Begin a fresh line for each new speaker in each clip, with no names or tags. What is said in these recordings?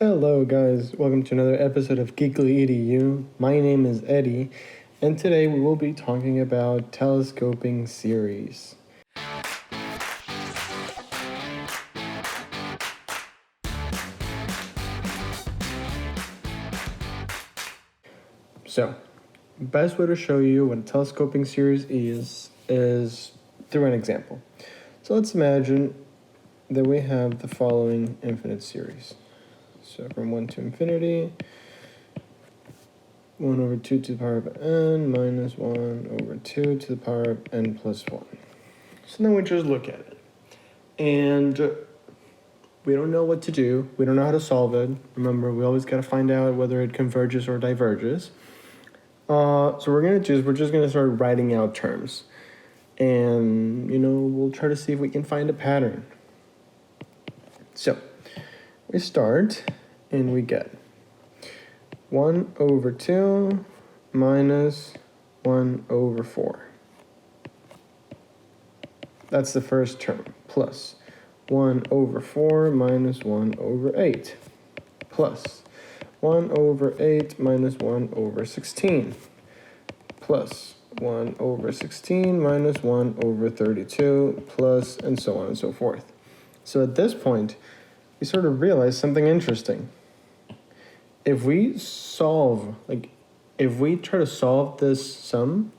Hello guys, welcome to another episode of GeeklyEDU. My name is Eddie, and today we will be talking about telescoping series. So, best way to show you what a telescoping series is through an example. So let's imagine that we have the following infinite series. So from 1 to infinity, 1 over 2 to the power of n minus 1 over 2 to the power of n plus 1. So then we just look at it. And we don't know what to do. We don't know how to solve it. Remember, we always got to find out whether it converges or diverges. So we're just going to start writing out terms. And, we'll try to see if we can find a pattern. So we start and we get 1 over 2 minus 1 over 4. That's the first term, plus 1 over 4 minus 1 over 8, plus 1 over 8 minus 1 over 16, plus 1 over 16 minus 1 over 32, plus, and so on and so forth. So at this point, we sort of realize something interesting. If we try to solve this sum,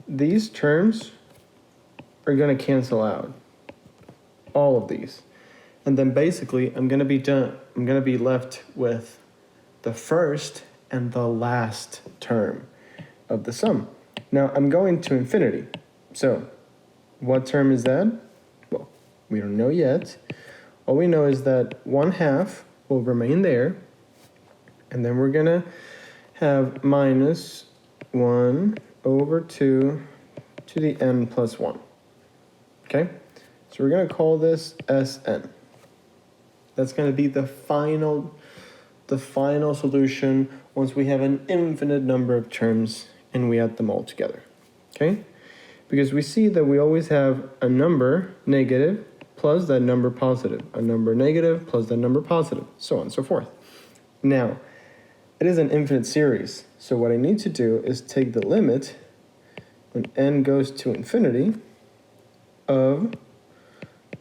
these terms are going to cancel out. All of these. And then basically, I'm going to be left with the first and the last term of the sum. Now, I'm going to infinity. So, what term is that? Well, we don't know yet. All we know is that 1/2 will remain there. And then we're going to have minus 1 over 2 to the n plus 1. Okay? So we're going to call this Sn. That's going to be the final solution once we have an infinite number of terms and we add them all together. Okay? Because we see that we always have a number negative plus that number positive, a number negative plus that number positive, so on and so forth. Now, it is an infinite series, so what I need to do is take the limit when n goes to infinity of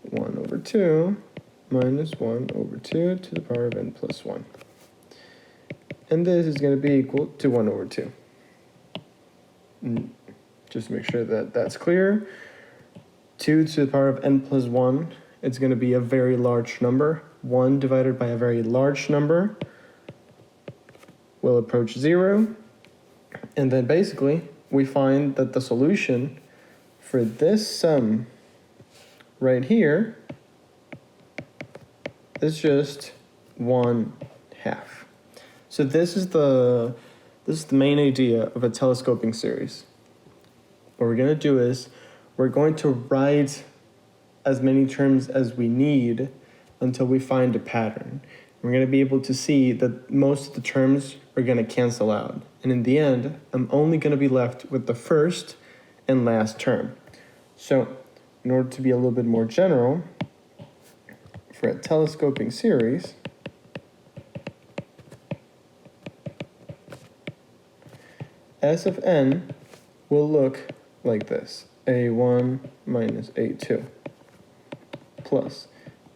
1 over 2 minus 1 over 2 to the power of n plus 1. And this is going to be equal to 1 over 2. Just to make sure that that's clear. 2 to the power of n plus 1, it's going to be a very large number. 1 divided by a very large number will approach 0. And then basically, we find that the solution for this sum right here is just 1/2. So this is the main idea of a telescoping series. What we're going to do is we're going to write as many terms as we need until we find a pattern. We're going to be able to see that most of the terms are going to cancel out. And in the end, I'm only going to be left with the first and last term. So in order to be a little bit more general, for a telescoping series, S of n will look like this. A1 minus A2 plus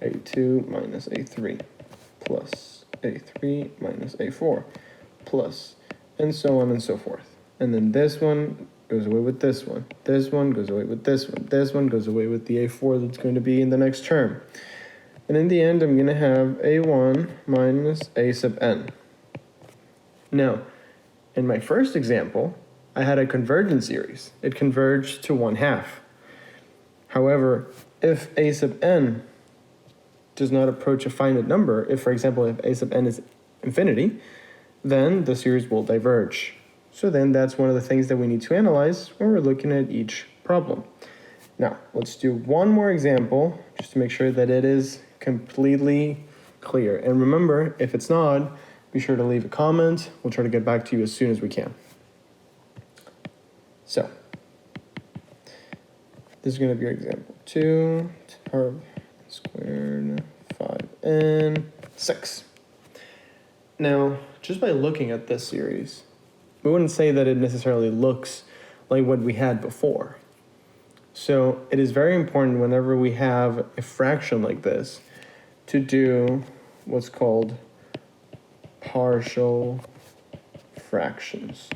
A2 minus A3 plus A3 minus A4 plus, and so on and so forth. And then this one goes away with this one. This one goes away with this one. This one goes away with the A4 that's going to be in the next term. And in the end, I'm going to have A1 minus A sub n. Now, in my first example, I had a convergent series. It converged to 1/2. However, if A sub n does not approach a finite number, if, for example, if A sub n is infinity, then the series will diverge. So then that's one of the things that we need to analyze when we're looking at each problem. Now, let's do one more example just to make sure that it is completely clear. And remember, if it's not, be sure to leave a comment. We'll try to get back to you as soon as we can. So, this is going to be our example. 2 to the power of squared 5n 6. Now, just by looking at this series, we wouldn't say that it necessarily looks like what we had before. So it is very important whenever we have a fraction like this to do what's called partial fractions.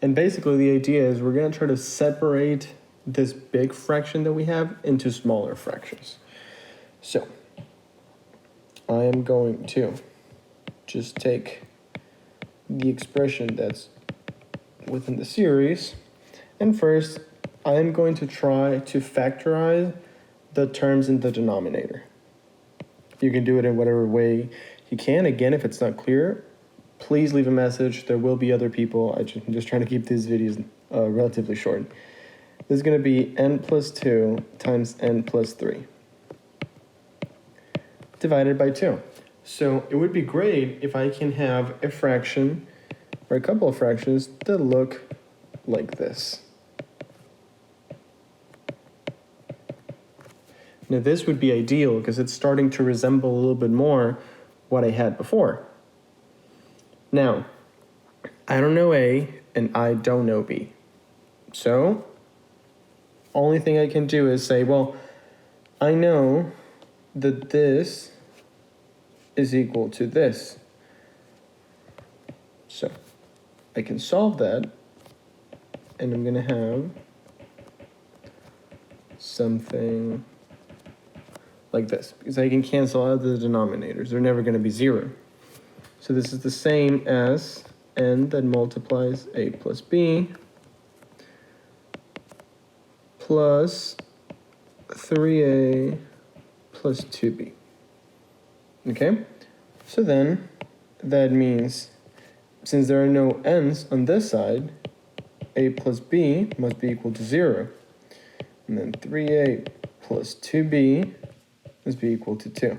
And basically the idea is we're going to try to separate this big fraction that we have into smaller fractions. So I am going to just take the expression that's within the series, and first I am going to try to factorize the terms in the denominator. You can do it in whatever way you can. Again, if it's not clear, please leave a message. There will be other people. I'm just trying to keep these videos relatively short. This is going to be n plus 2 times n plus 3 divided by 2. So it would be great if I can have a fraction or a couple of fractions that look like this. Now this would be ideal because it's starting to resemble a little bit more what I had before. Now, I don't know A and I don't know B. So, only thing I can do is say, well, I know that this is equal to this. So, I can solve that, and I'm going to have something like this, because I can cancel out the denominators. They're never going to be 0. So this is the same as n that multiplies a plus b plus 3a plus 2b. Okay? So then that means since there are no n's on this side, a plus b must be equal to 0. And then 3a plus 2b must be equal to 2.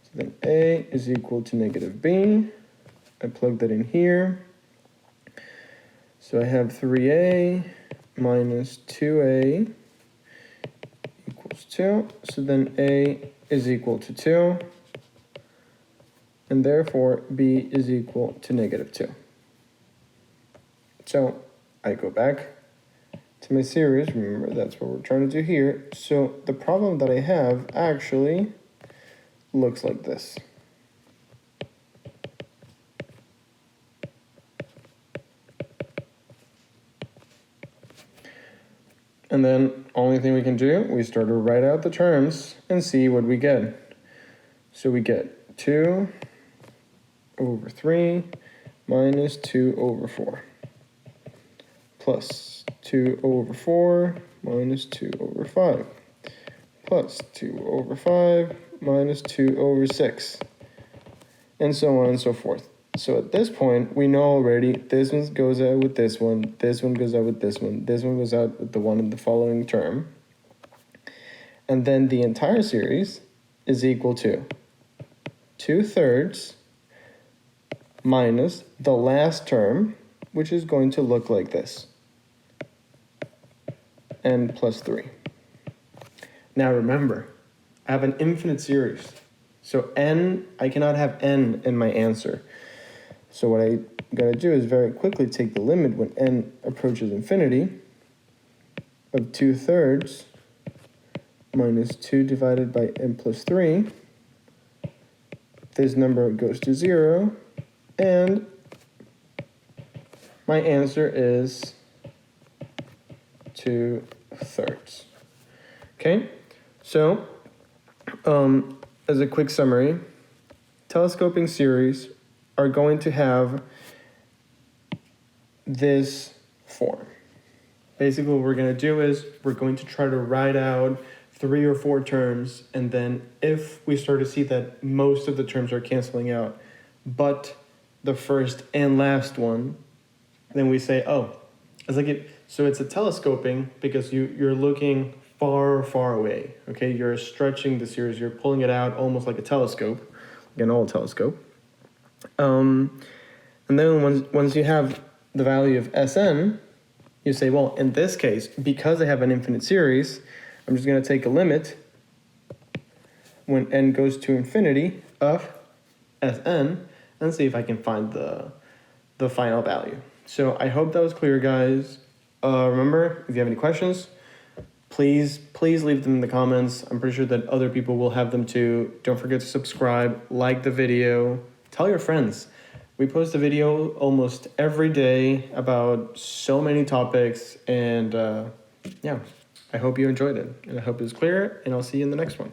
So then a is equal to negative b. I plug that in here. So I have 3a minus 2a equals 2. So then a is equal to 2. And therefore b is equal to negative 2. So I go back to my series. Remember, that's what we're trying to do here. So the problem that I have actually looks like this. And then only thing we can do, we start to write out the terms and see what we get. So we get 2 over 3 minus 2 over 4 plus 2 over 4 minus 2 over 5 plus 2 over 5 minus 2 over 6, and so on and so forth. So at this point, we know already this one goes out with this one goes out with this one goes out with the one in the following term. And then the entire series is equal to 2/3 minus the last term, which is going to look like this, n plus 3. Now remember, I have an infinite series. So n, I cannot have n in my answer. So what I gotta do is very quickly take the limit when n approaches infinity of 2/3 minus 2 divided by n plus 3. This number goes to 0, and my answer is 2/3. Okay, so as a quick summary, telescoping series are going to have this form. Basically what we're going to do is we're going to try to write out 3 or 4 terms, and then if we start to see that most of the terms are canceling out but the first and last one, then we say, oh, it's like it, so it's a telescoping because you're looking far away. Okay, you're stretching the series, you're pulling it out almost like a telescope, like an old telescope. And then once you have the value of Sn, you say, well, in this case, because I have an infinite series, I'm just going to take a limit when n goes to infinity of Sn, and see if I can find the final value. So I hope that was clear, guys. Remember, if you have any questions, please leave them in the comments. I'm pretty sure that other people will have them too. Don't forget to subscribe, like the video, tell your friends. We post a video almost every day about so many topics, and yeah, I hope you enjoyed it, and I hope it was clear, and I'll see you in the next one.